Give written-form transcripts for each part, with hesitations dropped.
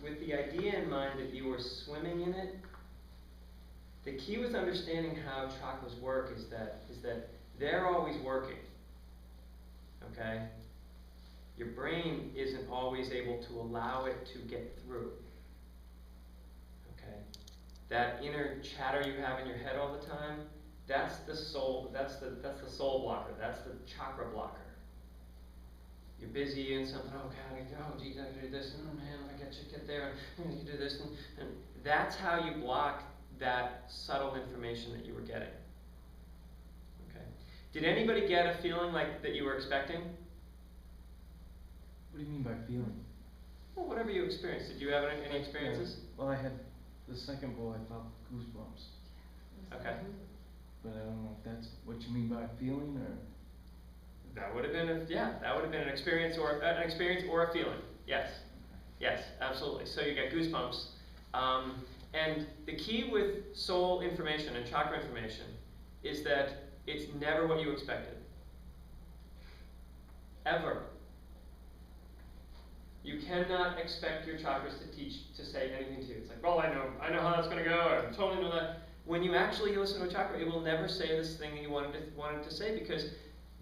with the idea in mind that you were swimming in it, the key with understanding how chakras work is that they're always working. Okay? Your brain isn't always able to allow it to get through. Okay? That inner chatter you have in your head all the time, that's the soul blocker, that's the chakra blocker. You're busy in something, oh God, oh geez, I gotta do this, and man, I gotta get there, and you do this, and that's how you block that subtle information that you were getting. Okay. Did anybody get a feeling like that you were expecting? What do you mean by feeling? Well, whatever you experienced. Did you have any experiences? Well, I had the second bowl, I felt goosebumps. Okay. But I don't know if that's what you mean by feeling, or That would have been an experience or a feeling. Yes. Yes, absolutely. So you get goosebumps. And the key with soul information and chakra information is that it's never what you expected. Ever. You cannot expect your chakras to say anything to you. It's like, well, I know how that's going to go. I totally know that. When you actually listen to a chakra, it will never say this thing that you wanted to say, because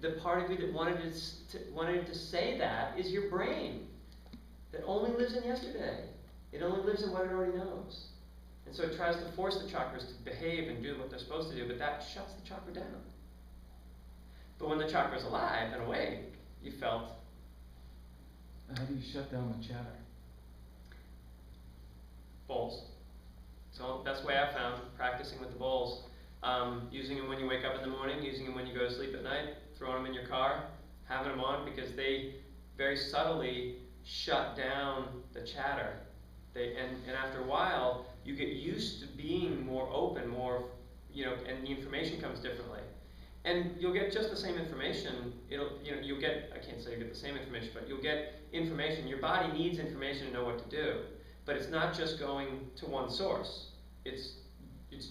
the part of you that wanted it to say that is your brain, that only lives in yesterday. It only lives in what it already knows. And so it tries to force the chakras to behave and do what they're supposed to do, but that shuts the chakra down. But when the chakra's alive and awake, you felt. how do you shut down the chatter? Bowls. So the best way I've found, practicing with the bowls, using them when you wake up in the morning, using them when you go to sleep at night, throwing them in your car, having them on, because they very subtly shut down the chatter. And after a while, you get used to being more open, and the information comes differently. And you'll get just the same information. You'll get, I can't say you get the same information, but you'll get information. Your body needs information to know what to do. But it's not just going to one source. It's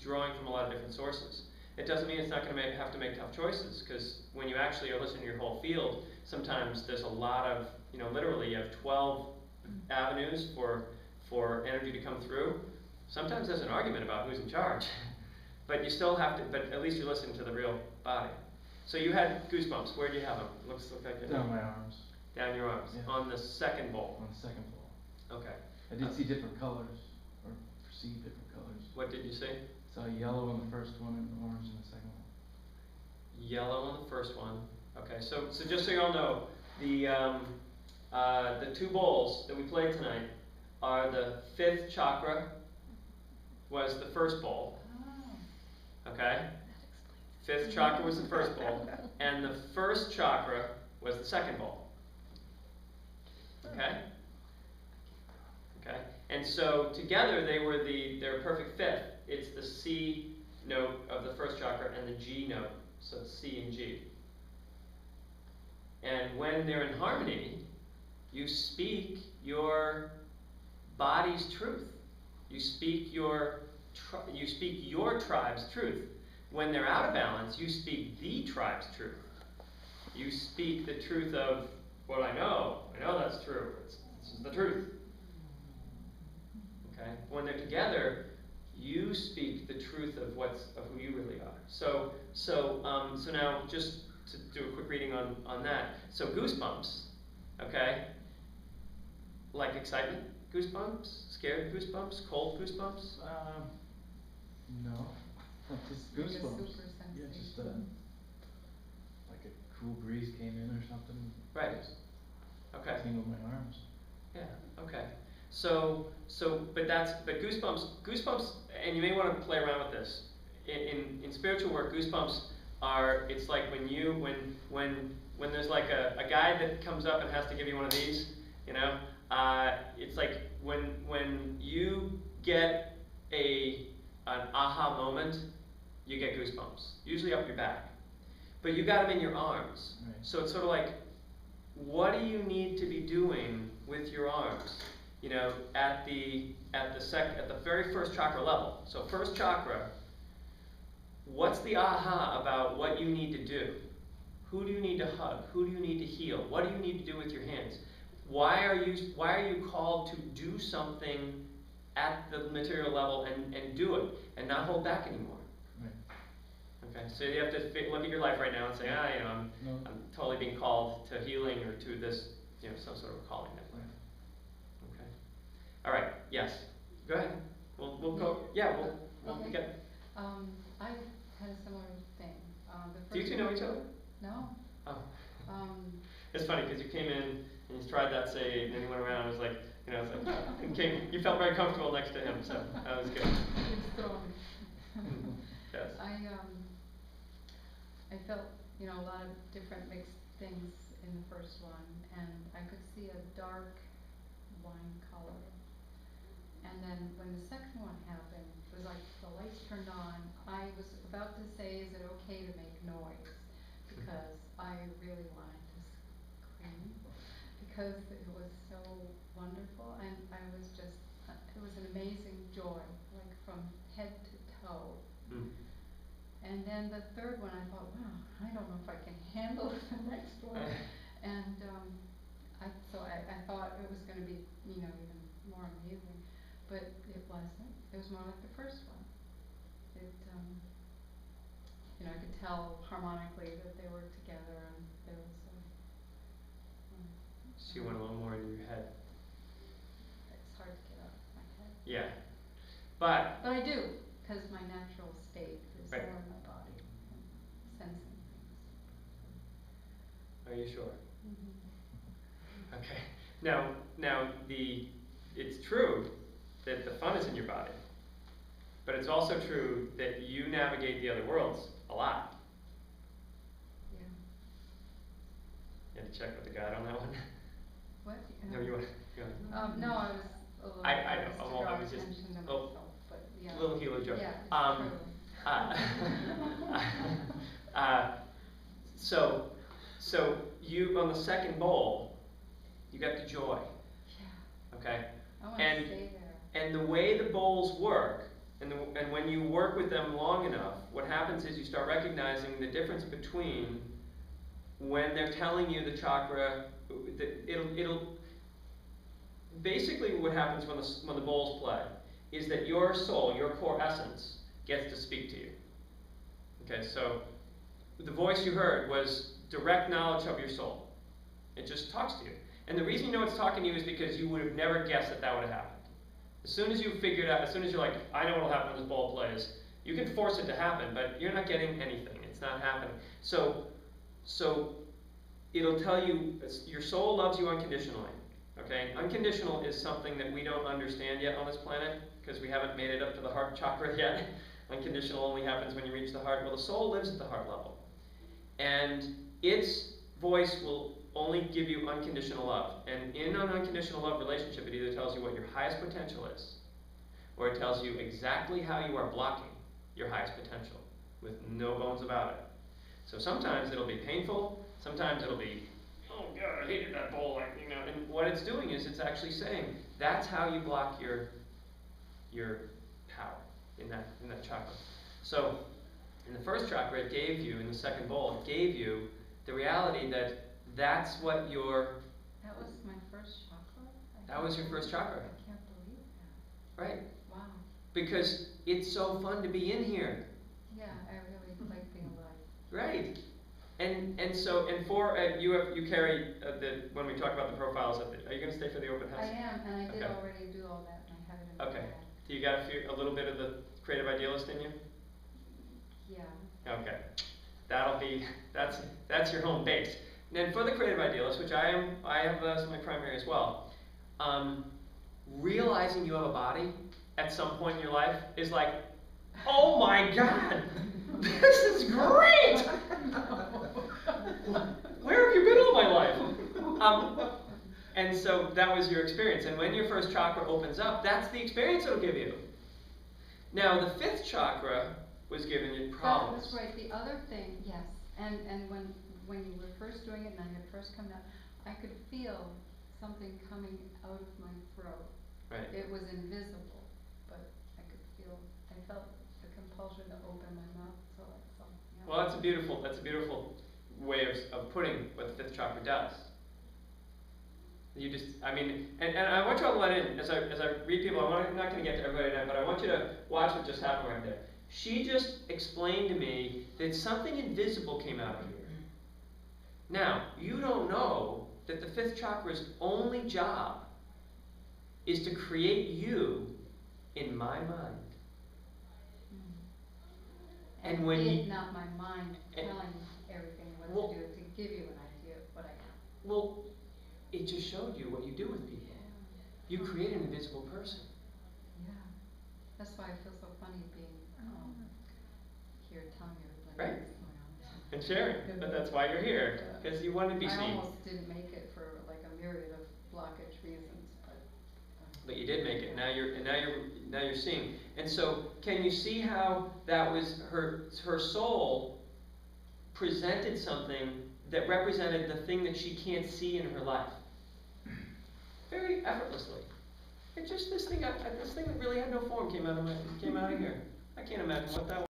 drawing from a lot of different sources. It doesn't mean it's not going to have to make tough choices, because when you actually are listening to your whole field, sometimes there's a lot of, literally you have 12 avenues for energy to come through. Sometimes there's an argument about who's in charge, but you still have to, but at least you're listening to the real body. So you had goosebumps. Where do you have them? Looks like it. Down my arms. Down your arms. Yeah. On the second bowl. On the second bowl. Okay. I did see different colors, or perceive different colors. What did you see? Saw yellow in the first one and orange in the second one. Yellow on the first one. Okay, so just so you all know, the two bowls that we played tonight are the 5th chakra was the first bowl. Okay? 5th chakra was the first bowl, and the first chakra was the second bowl. Okay? Okay? And so together they're a perfect fit. It's the C note of the first chakra and the G note, so it's C and G. And when they're in harmony, you speak your body's truth. You speak your tribe's truth. When they're out of balance, you speak the tribe's truth. You speak the truth of what I know. I know that's true. This is the truth. Okay? When they're together, you speak the truth of who you really are. So now just to do a quick reading on that. So goosebumps, okay? Like excitement goosebumps, scared goosebumps, cold goosebumps. No, just goosebumps. Yeah, just like a cool breeze came in or something. Right. Okay. Tingled my arms. Yeah. Okay. So but goosebumps, and you may want to play around with this. In spiritual work, goosebumps are, it's like when there's like a guy that comes up and has to give you one of these, it's like when you get an aha moment, you get goosebumps, usually up your back. But you got them in your arms. Right. So it's sort of like, what do you need to be doing with your arms? At the very first chakra level. So first chakra, what's the aha about what you need to do? Who do you need to hug? Who do you need to heal? What do you need to do with your hands? Why are you called to do something at the material level and do it and not hold back anymore? Right. Okay, so you have to look at your life right now and say, I'm totally being called to healing or to this, some sort of calling that way. Okay. All right. Yes. Go ahead. We'll go. Yeah. We'll get. I had a similar thing. Do you two know each other? No. Oh. It's funny because you came in and you tried that sage and then you went around and it was like, it's like, and you felt very comfortable next to him, so that was good. It's strong. Yes. I felt, a lot of different mixed things in the first one, and I could see a dark wine color. And then when the second one happened, it was like the lights turned on. I was about to say, is it okay to make noise? Because I really wanted to scream, because it was so wonderful, and I was just, it was an amazing joy, like from head to toe. And then the third one, I thought, wow, I don't know if I can handle the next one. And so I thought it was going to be, even more amazing, but it wasn't. It was more like the first one. I could tell harmonically that they were together, and there was so you went a little more into your head. It's hard to get out of my head. Yeah. But I do, because my natural state is right. more in my body, sensing things. Are you sure? Mm-hmm. Okay. Now it's true that the fun is in your body, but it's also true that you navigate the other worlds a lot. Yeah. You had to check with the guide on that one. What? No, you want. No, I was a little. I know. I was just but yeah. a little healer joke. Yeah, it's true. So you on the second bowl, you got the joy. Yeah. Okay. I want to stay there. And the way the bowls work, and when you work with them long enough, what happens is you start recognizing the difference between when they're telling you the chakra. It'll basically what happens when the bowls play is that your soul, your core essence, gets to speak to you. Okay, so the voice you heard was direct knowledge of your soul. It just talks to you. And the reason you know it's talking to you is because you would have never guessed that would have happened. As soon as you figured out, as soon as you're like, I know what will happen when this bowl plays, you can force it to happen, but you're not getting anything. It's not happening. So it'll tell you, your soul loves you unconditionally. Okay? Unconditional is something that we don't understand yet on this planet, because we haven't made it up to the heart chakra yet. Unconditional only happens when you reach the heart. Well, the soul lives at the heart level. And its voice will only give you unconditional love. And in an unconditional love relationship, it either tells you what your highest potential is, or it tells you exactly how you are blocking your highest potential, with no bones about it. So sometimes it'll be painful, sometimes it'll be, oh God, I hated that bowl, and what it's doing is it's actually saying, that's how you block your power in that chakra. So in the first chakra, it gave you, in the second bowl, it gave you the reality that that's what your... That was my first chakra? That was your first chakra. I can't believe that. Right. Wow. Because it's so fun to be in here. Yeah, I really like being alive. Right. And you carry when we talk about the profiles are you going to stay for the open house? I am, and I did already do all that, and I have it in Okay. my bag. Do you got a little bit of the creative idealist in you? Yeah. Okay. That's your home base. And then for the creative idealist, which I have as my primary as well, realizing you have a body at some point in your life is like, oh my God, this is great! Where have you been all my life? And so that was your experience. And when your first chakra opens up, that's the experience it'll give you. Now, the fifth chakra was giving you problems. That was right. The other thing, yes. And when you were first doing it and I had first come out, I could feel something coming out of my throat. Right. It was invisible, but I felt the compulsion to open my mouth to let something out. Well, that's a beautiful way of putting what the fifth chakra does. You just, I mean, and I want you all to let in, as I read people, I'm not gonna get to everybody tonight, but I want you to watch what just happened right there. She just explained to me that something invisible came out of here. Now, you don't know that the fifth chakra's only job is to create you in my mind. And when it, you, not my mind and, telling everything what to do, to give you an idea of what I am. well, it just showed you what you do with people. You create an invisible person. Yeah. That's why I feel so funny being here telling everybody Right. what's going on. And sharing, but that's why you're here, because you want to be I seen. almost didn't make it for like a myriad of blockage reasons, but. But you did make it. Now you're seeing. And so, can you see how that was her soul presented something that represented the thing that she can't see in her life, very effortlessly. It just this thing that really had no form came out of here. I can't imagine what that was.